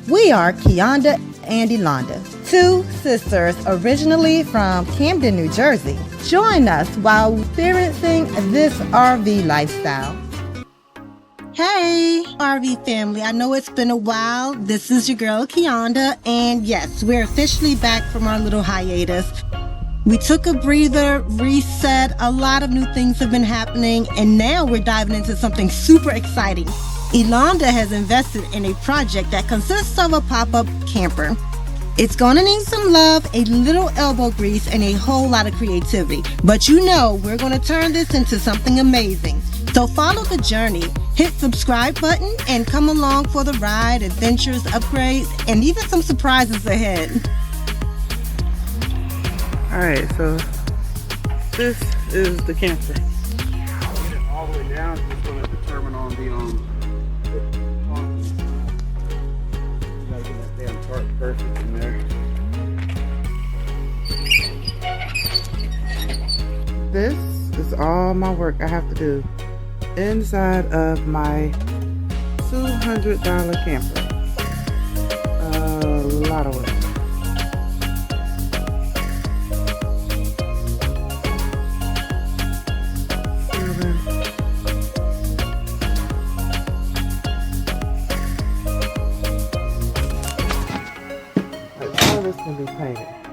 We are Keonda and Elonda, two sisters originally from Camden, New Jersey. Join us while experiencing this RV lifestyle. Hey, RV family. I know it's been a while. This is your girl, Keonda, and yes, we're officially back from our little hiatus. We took a breather, reset, a lot of new things have been happening, and now we're diving into something super exciting. Elonda has invested in a project that consists of a pop-up camper. It's gonna need some love, a little elbow grease, and a whole lot of creativity. But you know, we're gonna turn this into something amazing. So follow the journey, hit subscribe button, and come along for the ride, adventures, upgrades, and even some surprises ahead. Alright, so this is the camper. All the way down, it's going to determine on the you gotta get that damn chart perfect in there. This is all my work I have to do inside of my $200 camper. A lot of work. All this can be painted.